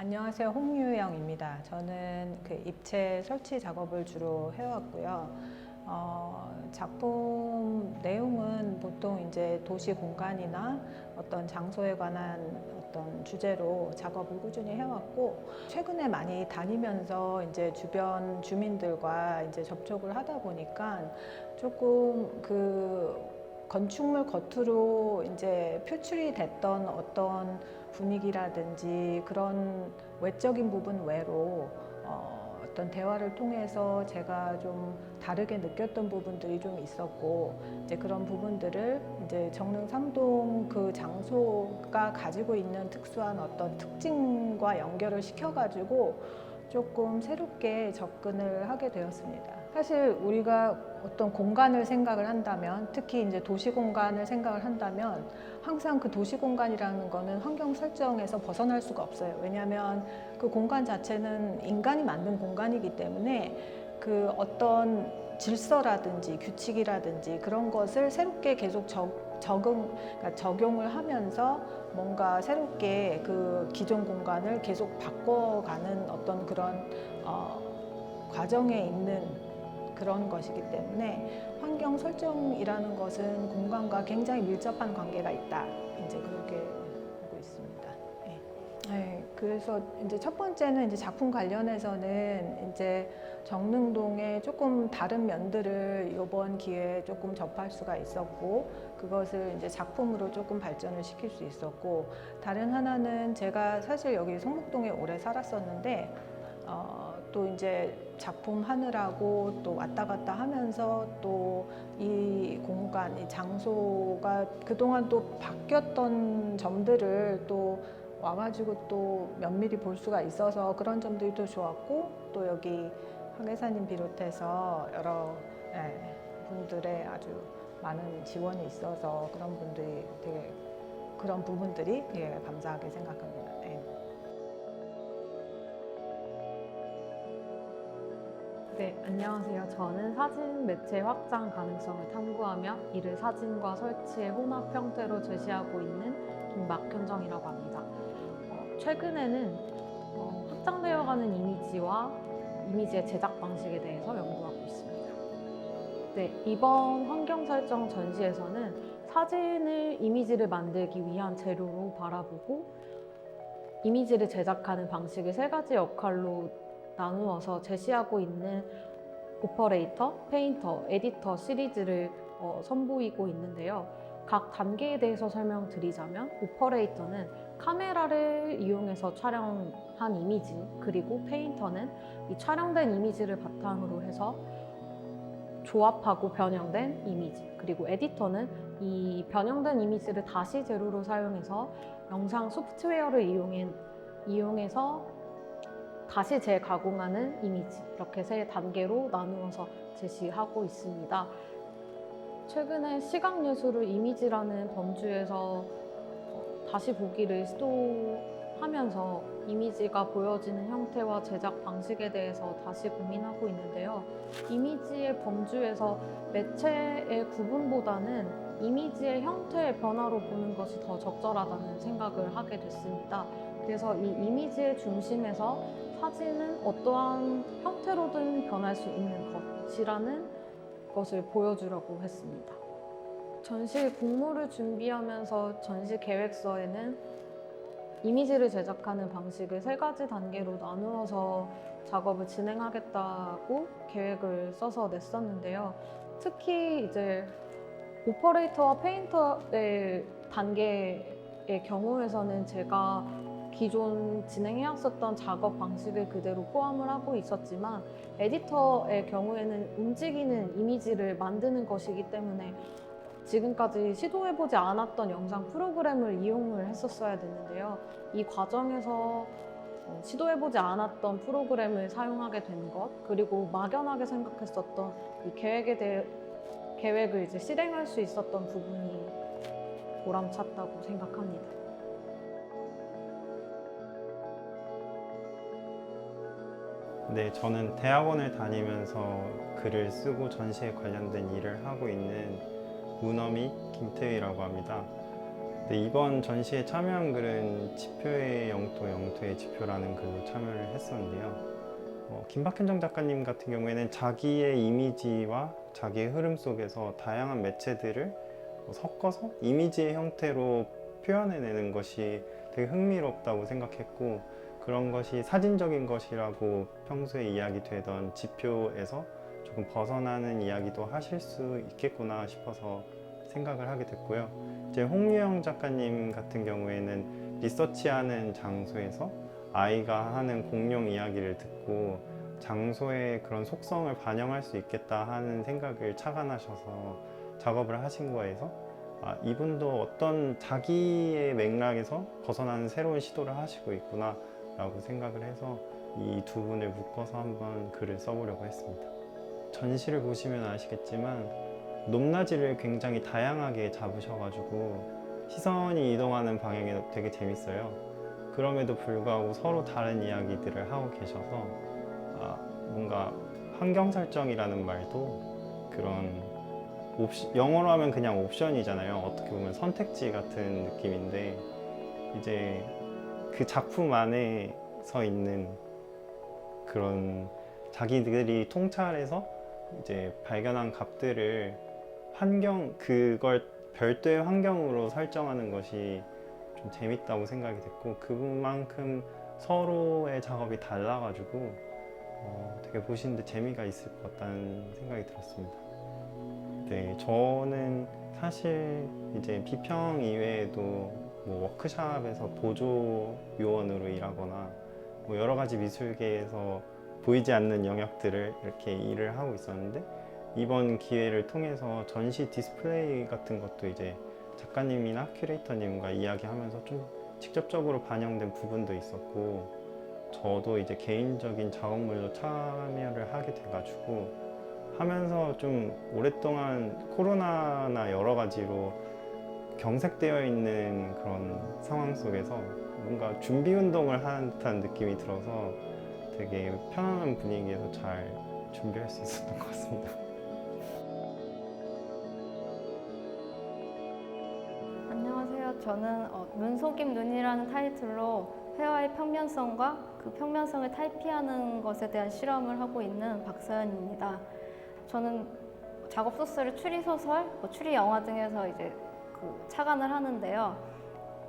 안녕하세요. 홍유영입니다. 저는 그 입체 설치 작업을 주로 해왔고요. 작품 내용은 보통 이제 도시 공간이나 어떤 장소에 관한 어떤 주제로 작업을 꾸준히 해왔고, 최근에 많이 다니면서 이제 주변 주민들과 이제 접촉을 하다 보니까 조금 그 건축물 겉으로 이제 표출이 됐던 어떤 분위기라든지 그런 외적인 부분 외로 어떤 대화를 통해서 제가 좀 다르게 느꼈던 부분들이 좀 있었고, 이제 그런 부분들을 이제 정릉3동 그 장소가 가지고 있는 특수한 어떤 특징과 연결을 시켜가지고 조금 새롭게 접근을 하게 되었습니다. 사실 우리가 어떤 공간을 생각을 한다면, 특히 이제 도시 공간을 생각을 한다면 항상 그 도시 공간이라는 거는 환경 설정에서 벗어날 수가 없어요. 왜냐하면 그 공간 자체는 인간이 만든 공간이기 때문에 그 어떤 질서라든지 규칙이라든지 그런 것을 새롭게 계속 그러니까 적용을 하면서 뭔가 새롭게 그 기존 공간을 계속 바꿔가는 어떤 그런 과정에 있는 그런 것이기 때문에 환경 설정이라는 것은 공간과 굉장히 밀접한 관계가 있다. 이제 그렇게 보고 있습니다. 네. 네, 그래서 이제 첫 번째는 이제 작품 관련해서는 이제 정릉동의 조금 다른 면들을 이번 기회에 조금 접할 수가 있었고, 그것을 이제 작품으로 조금 발전을 시킬 수 있었고, 다른 하나는 제가 사실 여기 성목동에 오래 살았었는데 또 이제 작품 하느라고 또 왔다 갔다 하면서 또 이 공간, 이 장소가 그동안 또 바뀌었던 점들을 또 와가지고 또 면밀히 볼 수가 있어서 그런 점들이 또 좋았고, 또 여기 황혜사님 비롯해서 여러 분들의 아주 많은 지원이 있어서 그런 분들이 되게 그런 부분들이 되게 감사하게 생각합니다. 네, 안녕하세요. 저는 사진 매체 확장 가능성을 탐구하며 이를 사진과 설치의 혼합 형태로 제시하고 있는 김막현정이라고 합니다. 최근에는 확장되어가는 이미지와 이미지의 제작 방식에 대해서 연구하고 있습니다. 네, 이번 환경 설정 전시에서는 사진을 이미지를 만들기 위한 재료로 바라보고 이미지를 제작하는 방식을 세 가지 역할로 나누어서 제시하고 있는 오퍼레이터, 페인터, 에디터 시리즈를 선보이고 있는데요. 각 단계에 대해서 설명드리자면 오퍼레이터는 카메라를 이용해서 촬영한 이미지, 그리고 페인터는 이 촬영된 이미지를 바탕으로 해서 조합하고 변형된 이미지, 그리고 에디터는 이 변형된 이미지를 다시 재료로 사용해서 영상 소프트웨어를 이용해서 다시 재가공하는 이미지, 이렇게 세 단계로 나누어서 제시하고 있습니다. 최근에 시각예술을 이미지라는 범주에서 다시 보기를 시도하면서 이미지가 보여지는 형태와 제작 방식에 대해서 다시 고민하고 있는데요. 이미지의 범주에서 매체의 구분보다는 이미지의 형태의 변화로 보는 것이 더 적절하다는 생각을 하게 됐습니다. 그래서 이 이미지의 중심에서 사진은 어떠한 형태로든 변할 수 있는 것이라는 것을 보여주려고 했습니다. 전시 공모를 준비하면서 전시 계획서에는 이미지를 제작하는 방식을 세 가지 단계로 나누어서 작업을 진행하겠다고 계획을 써서 냈었는데요. 특히 이제 오퍼레이터와 페인터의 단계의 경우에서는 제가 기존 진행해왔었던 작업 방식을 그대로 포함을 하고 있었지만, 에디터의 경우에는 움직이는 이미지를 만드는 것이기 때문에 지금까지 시도해보지 않았던 영상 프로그램을 이용을 했었어야 됐는데요. 이 과정에서 시도해보지 않았던 프로그램을 사용하게 된 것, 그리고 막연하게 생각했었던 이 계획을 이제 실행할 수 있었던 부분이 보람찼다고 생각합니다. 네, 저는 대학원을 다니면서 글을 쓰고 전시에 관련된 일을 하고 있는 문어미 김태희라고 합니다. 네, 이번 전시에 참여한 글은 지표의 영토, 영토의 지표라는 글로 참여를 했었는데요. 김박현정 작가님 같은 경우에는 자기의 이미지와 자기의 흐름 속에서 다양한 매체들을 섞어서 이미지의 형태로 표현해내는 것이 되게 흥미롭다고 생각했고, 그런 것이 사진적인 것이라고 평소에 이야기되던 지표에서 조금 벗어나는 이야기도 하실 수 있겠구나 싶어서 생각을 하게 됐고요. 이제 홍유영 작가님 같은 경우에는 리서치하는 장소에서 아이가 하는 공룡 이야기를 듣고 장소의 그런 속성을 반영할 수 있겠다 하는 생각을 착안하셔서 작업을 하신 거에서 이분도 어떤 자기의 맥락에서 벗어나는 새로운 시도를 하시고 있구나 라고 생각을 해서 이 두 분을 묶어서 한번 글을 써보려고 했습니다. 전시를 보시면 아시겠지만 높낮이를 굉장히 다양하게 잡으셔가지고 시선이 이동하는 방향이 되게 재밌어요. 그럼에도 불구하고 서로 다른 이야기들을 하고 계셔서 뭔가 환경 설정이라는 말도 그런 영어로 하면 그냥 옵션이잖아요. 어떻게 보면 선택지 같은 느낌인데 이제 그 작품 안에 서 있는 그런 자기들이 통찰해서 이제 발견한 값들을 그걸 별도의 환경으로 설정하는 것이 좀 재밌다고 생각이 됐고, 그만큼 서로의 작업이 달라가지고 되게 보시는데 재미가 있을 것 같다는 생각이 들었습니다. 네, 저는 사실 이제 비평 이외에도 뭐 워크숍에서 보조 요원으로 일하거나 뭐 여러 가지 미술계에서 보이지 않는 영역들을 이렇게 일을 하고 있었는데, 이번 기회를 통해서 전시 디스플레이 같은 것도 이제 작가님이나 큐레이터님과 이야기하면서 좀 직접적으로 반영된 부분도 있었고, 저도 이제 개인적인 작업물로 참여를 하게 돼가지고 하면서 좀 오랫동안 코로나나 여러 가지로 경색되어 있는 그런 상황 속에서 뭔가 준비 운동을 하는 듯한 느낌이 들어서 되게 편안한 분위기에서 잘 준비할 수 있었던 것 같습니다. 안녕하세요. 저는 눈속임 눈이라는 타이틀로 회화의 평면성과 그 평면성을 탈피하는 것에 대한 실험을 하고 있는 박서연입니다. 저는 작업 소스를 추리소설, 추리 영화 등에서 이제 착안을 하는데요.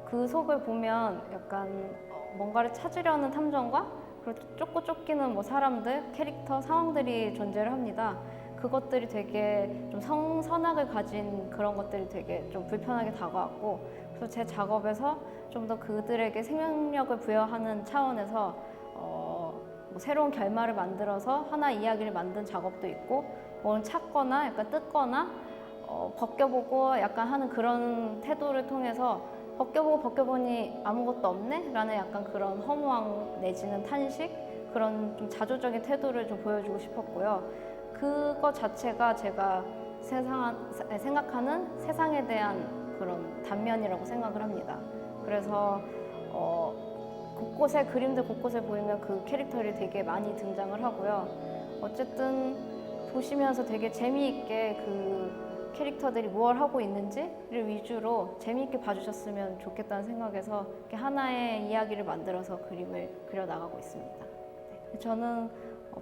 그 속을 보면 약간 뭔가를 찾으려는 탐정과 그리고 쫓고 쫓기는 뭐 사람들, 캐릭터, 상황들이 존재를 합니다. 그것들이 되게 좀 성선악을 가진 그런 것들이 되게 좀 불편하게 다가왔고, 그래서 제 작업에서 좀 더 그들에게 생명력을 부여하는 차원에서 뭐 새로운 결말을 만들어서 하나 이야기를 만든 작업도 있고, 뭐 찾거나 약간 뜯거나 벗겨보고 약간 하는 그런 태도를 통해서 벗겨보고 벗겨보니 아무것도 없네? 라는 약간 그런 허무함 내지는 탄식? 그런 좀 자조적인 태도를 좀 보여주고 싶었고요. 그거 자체가 제가 생각하는 세상에 대한 그런 단면이라고 생각을 합니다. 그래서 곳곳에 그림들 곳곳에 보이면 그 캐릭터들이 되게 많이 등장을 하고요. 어쨌든 보시면서 되게 재미있게 그 캐릭터들이 뭘 하고 있는지를 위주로 재미있게 봐주셨으면 좋겠다는 생각에서 이렇게 하나의 이야기를 만들어서 그림을 그려나가고 있습니다. 네. 저는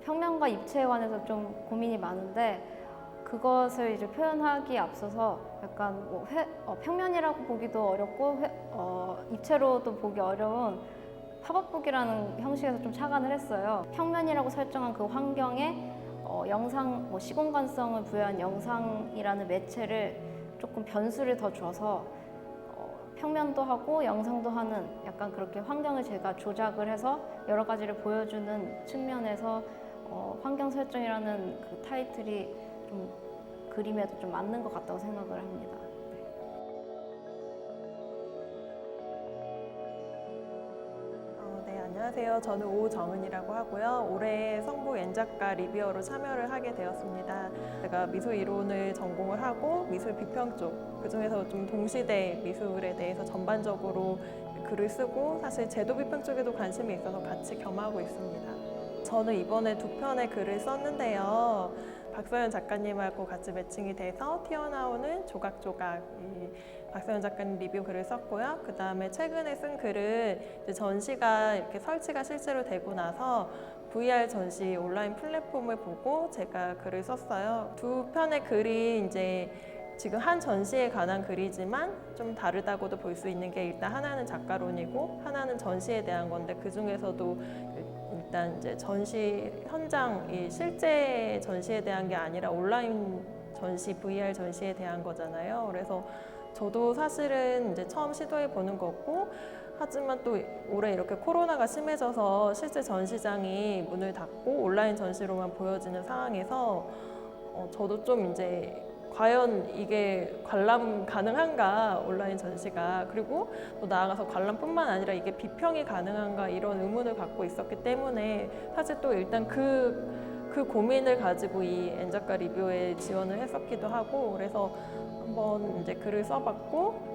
평면과 입체에 관해서 좀 고민이 많은데, 그것을 이제 표현하기에 앞서서 약간 뭐 평면이라고 보기도 어렵고 입체로도 보기 어려운 팝업북이라는 형식에서 좀 착안을 했어요. 평면이라고 설정한 그 환경에 영상, 시공간성을 부여한 영상이라는 매체를 조금 변수를 더 줘서 평면도 하고 영상도 하는 약간 그렇게 환경을 제가 조작을 해서 여러 가지를 보여주는 측면에서 환경 설정이라는 그 타이틀이 좀 그림에도 좀 맞는 것 같다고 생각을 합니다. 네, 안녕하세요. 저는 오정은이라고 하고요. 올해 성북 N작가 리뷰어로 참여를 하게 되었습니다. 제가 미술 이론을 전공을 하고 미술 비평 쪽, 그중에서 좀 동시대 미술에 대해서 전반적으로 글을 쓰고 사실 제도 비평 쪽에도 관심이 있어서 같이 겸하고 있습니다. 저는 이번에 2편의 글을 썼는데요. 박서연 작가님하고 같이 매칭이 돼서 튀어나오는 조각조각 이 박서연 작가님 리뷰 글을 썼고요. 그 다음에 최근에 쓴 글은 이제 전시가 이렇게 설치가 실제로 되고 나서 VR 전시 온라인 플랫폼을 보고 제가 글을 썼어요. 2편의 글이 이제 지금 한 전시에 관한 글이지만 좀 다르다고도 볼 수 있는 게 일단 하나는 작가론이고 하나는 전시에 대한 건데 그 중에서도 일단 이제 전시 현장 이 실제 전시에 대한 게 아니라 온라인 전시 VR 전시에 대한 거잖아요. 그래서 저도 사실은 이제 처음 시도해 보는 거고 하지만 또 올해 이렇게 코로나가 심해져서 실제 전시장이 문을 닫고 온라인 전시로만 보여지는 상황에서 저도 좀 이제 과연 이게 관람 가능한가 온라인 전시가 그리고 또 나아가서 관람뿐만 아니라 이게 비평이 가능한가 이런 의문을 갖고 있었기 때문에 사실 또 일단 그 고민을 가지고 이 N작가 리뷰에 지원을 했었기도 하고 그래서 한번 이제 글을 써봤고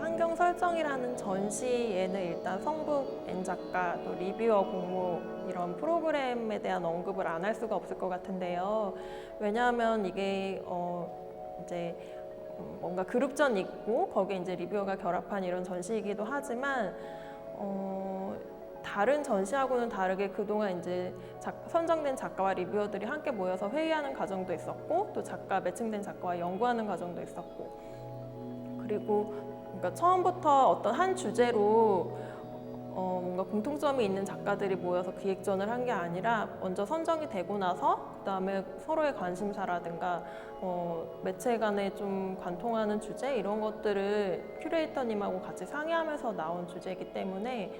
환경 설정이라는 전시에는 일단 성북 N작가 또 리뷰어 공모 이런 프로그램에 대한 언급을 안 할 수가 없을 것 같은데요. 왜냐하면 이게 이제 뭔가 그룹전 있고 거기에 이제 리뷰어가 결합한 이런 전시이기도 하지만 다른 전시하고는 다르게 그동안 이제 선정된 작가와 리뷰어들이 함께 모여서 회의하는 과정도 있었고 또 매칭된 작가와 연구하는 과정도 있었고 그리고 그러니까 처음부터 어떤 한 주제로 뭔가 공통점이 있는 작가들이 모여서 기획전을 한 게 아니라 먼저 선정이 되고 나서 그다음에 서로의 관심사라든가 매체 간에 좀 관통하는 주제 이런 것들을 큐레이터님하고 같이 상의하면서 나온 주제이기 때문에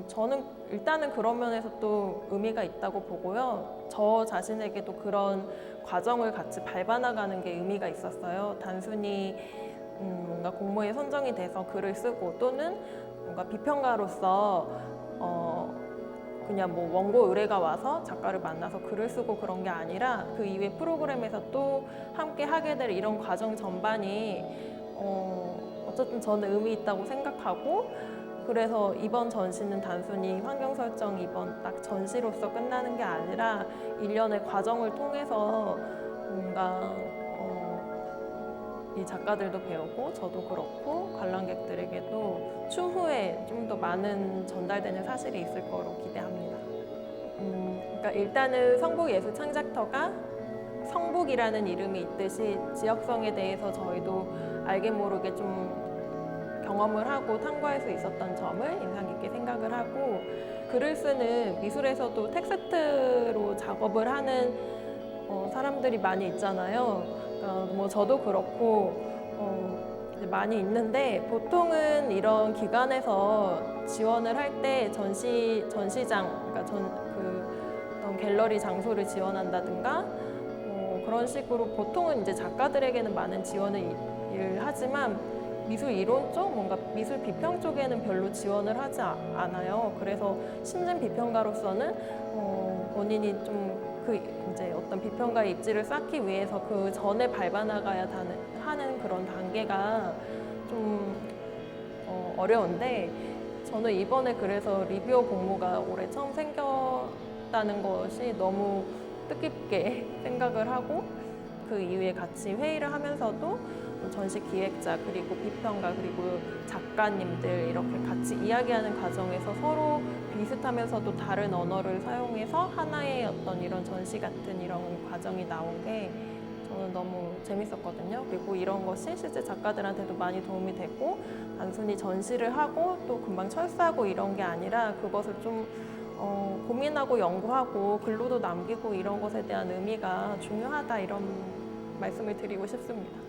저는 일단은 그런 면에서 또 의미가 있다고 보고요. 저 자신에게도 그런 과정을 같이 밟아나가는 게 의미가 있었어요. 단순히 뭔가 공모에 선정이 돼서 글을 쓰고 또는 뭔가 비평가로서 그냥 뭐 원고 의뢰가 와서 작가를 만나서 글을 쓰고 그런 게 아니라 그 이외 프로그램에서 또 함께 하게 될 이런 과정 전반이 어쨌든 저는 의미 있다고 생각하고 그래서 이번 전시는 단순히 환경 설정 이번 딱 전시로서 끝나는 게 아니라 일련의 과정을 통해서 뭔가 이 작가들도 배우고 저도 그렇고 관람객들에게도 추후에 좀 더 많은 전달되는 사실이 있을 거로 기대합니다. 그러니까 일단은 성북예술창작터가 성북이라는 이름이 있듯이 지역성에 대해서 저희도 알게 모르게 좀 경험을 하고 탐구할 수 있었던 점을 인상 깊게 생각을 하고 글을 쓰는 미술에서도 텍스트로 작업을 하는 사람들이 많이 있잖아요. 뭐 저도 그렇고 많이 있는데 보통은 이런 기관에서 지원을 할 때 전시장, 그러니까 어떤 갤러리 장소를 지원한다든가 그런 식으로 보통은 이제 작가들에게는 많은 지원을 하지만 미술 이론 쪽, 뭔가 미술 비평 쪽에는 별로 지원을 하지 않아요. 그래서 심진 비평가로서는 본인이 좀 이제 어떤 비평가의 입지를 쌓기 위해서 그 전에 밟아나가야 하는 그런 단계가 좀 어려운데 저는 이번에 그래서 리뷰어 공모가 올해 처음 생겼다는 것이 너무 뜻깊게 생각을 하고 그 이후에 같이 회의를 하면서도 전시 기획자 그리고 비평가 그리고 작가님들 이렇게 같이 이야기하는 과정에서 서로 비슷하면서도 다른 언어를 사용해서 하나의 어떤 이런 전시 같은 이런 과정이 나온 게 저는 너무 재밌었거든요. 그리고 이런 것이 실제 작가들한테도 많이 도움이 되고 단순히 전시를 하고 또 금방 철수하고 이런 게 아니라 그것을 좀 고민하고 연구하고 글로도 남기고 이런 것에 대한 의미가 중요하다 이런 말씀을 드리고 싶습니다.